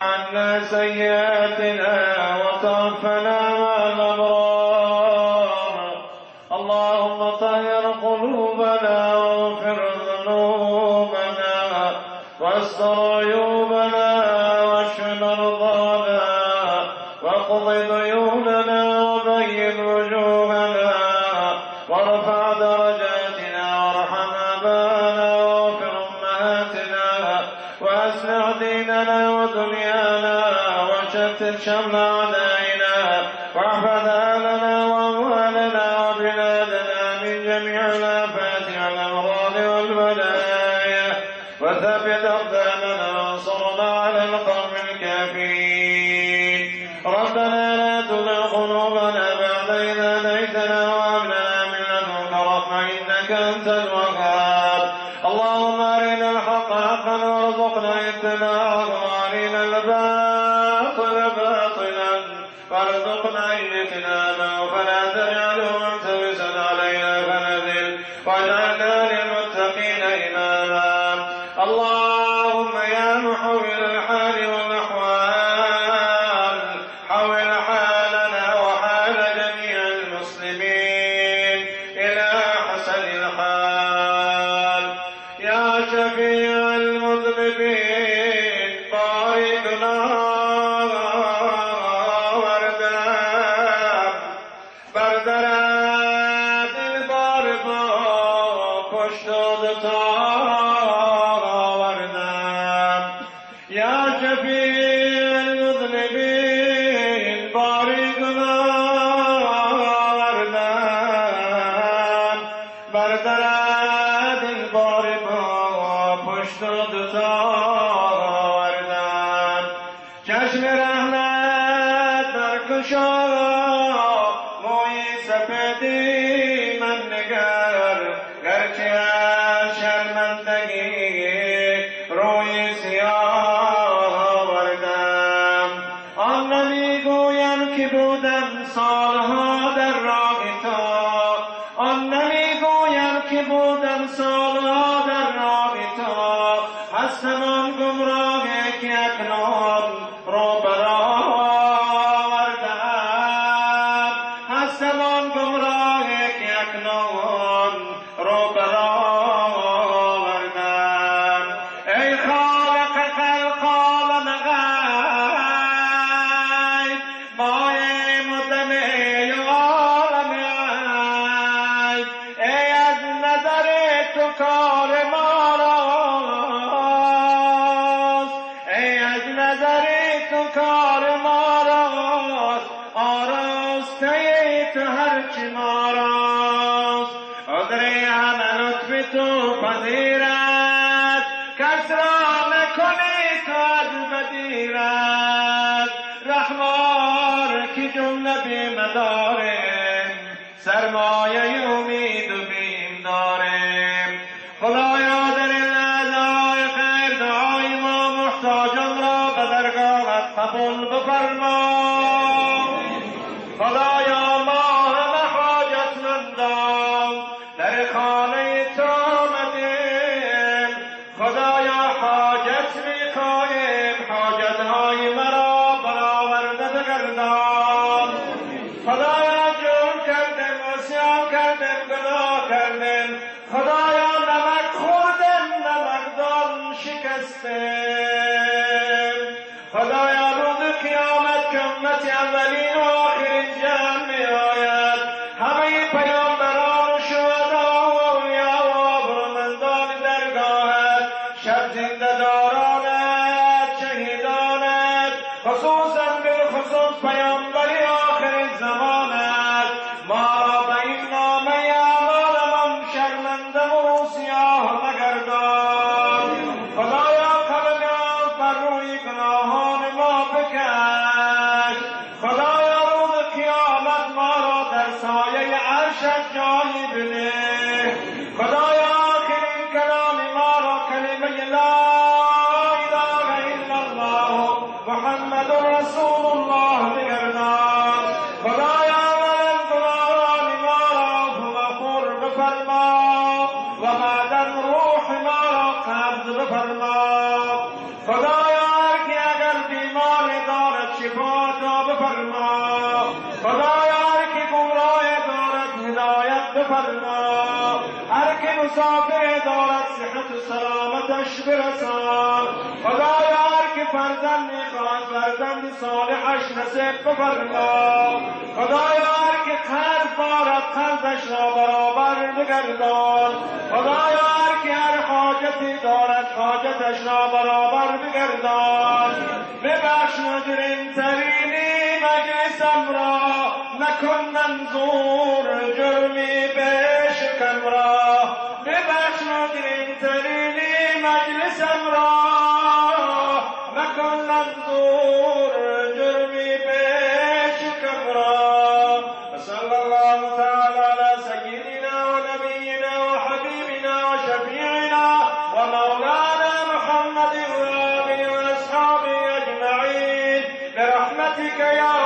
عنا سيئاتنا وتوفنا مع الأبرار. اللهم طهر قلوبنا واغفر ذنوبنا واستر عيوبنا واشف مرضانا واقض ديوننا وبين وجوهنا وارفع درجاتنا وارحم آباءنا واغفر أمهاتنا وأصلح ديننا ودنيانا وشتت شمل أعدائنا واحفظ أهلنا وأموالنا وبلادنا من جميع الآفات والأمراض والبلايا وثبت أقدامنا وانصرنا على القوم الكافرين. ربنا لا تزغ قلوبنا بعد إذ هديتنا وهب لنا من لدنك رحمة إنك أنت الوهاب. اللهم أرنا الحق حقا وارزقنا اتباعه وأرنا الباطل باطلا وارزقنا اجتنابه فلا تجعله ملتبسا علينا فنذل واجعلنا للمتقين إماما. اللهم يا محول الحال والأحوال حول حالنا وحال جميع المسلمين إلى حسن الحال. يا شفيع المذنبين باركنا بردرات البارد پشت وردم. يا شفيع المذنبين باركنا وردم بردرات البارد پشت وردم. چشم رحمت برکشا موی سپیدی من نگر گرچه از شرمندگی روی سیاه آوردم. آن نمیگویم که بودم سالها در راه تو، آن نمیگویم که بودم سالها در راه تو. هستم آن گمراهی که اکنون رو برآوردم، هستم آن گمراهی که اکنون رو برآوردم. ای خالق خلق عالم غیب مایه مدمه عالم غیب، ای از نظر تو کار ما راست، ای از نظر تو کار ما راست، آراسته تو هرچی ما راست. عذر همه لطف تو پذیرد، کس را نکنی تو از بدیرد. رحمان که جمله بیم داریم، سرمایه امید و بیم داریم. خدایا در این لحظه‌های خیر دعای ما محتاجان را به درگاهت قبول بفرما. خدایا ما همه حاجتمندان در خانه تو آمدیم. خدایا حاجت می‌خواهیم، حاجت‌های مرا برآورده بگردان. خدایا جرم کردیم، عصیان کردیم، گناه کردیم. خدایا نمک خوردیم، نمکدان شکستیم. خدایا روز قیامت که امت اولین و آخرین جمع می آید، همه پیامبران و شهدا و اولیا و آبرومندان درگاهت، شب زنده دارانت، شهیدانت، خصوصا بالخصوص پیامبری آخر زمانت، ما را به این نامه اعمالمان شرمنده و سیاه مگردان. خدایا قلم بر روی گناهان ما بکش. خدایا روز قیامت ما را در سایه عرشت جای بده. خدایا آخرین کلام ما را کلمه لا اله الا الله محمد رسول الله بگردان. خدایا ولن گناهان ما را غفور بفرما و بعدا روح ما را قبض بفرما. خدایا هر کی اگر بیمار شفا عطا بفرما خدایا هر که گمراه دارد هدایت بفرما هر که مسافر دارد صحت و سلامتش برسان خدایا هر که فرزند میخواهد فرزند صالحش نصیب بفرما خدایا هر که قرض دارد قرضش را برابر بگردان خدایا هر که هر حاجتی دارد حاجتش را برابر بگردان ببخش مجرم ترینی مجلسم را نکن منظور جرمی بشکم را ببخش مجرم ترینی مجلسم را نکن منظور جرمی بشکم را صلی الله تعالی علی سیدنا و نبینا و حبیبنا و شفیعنا و مولانا محمد و آله و اصحابه اجمعین برحمتك یا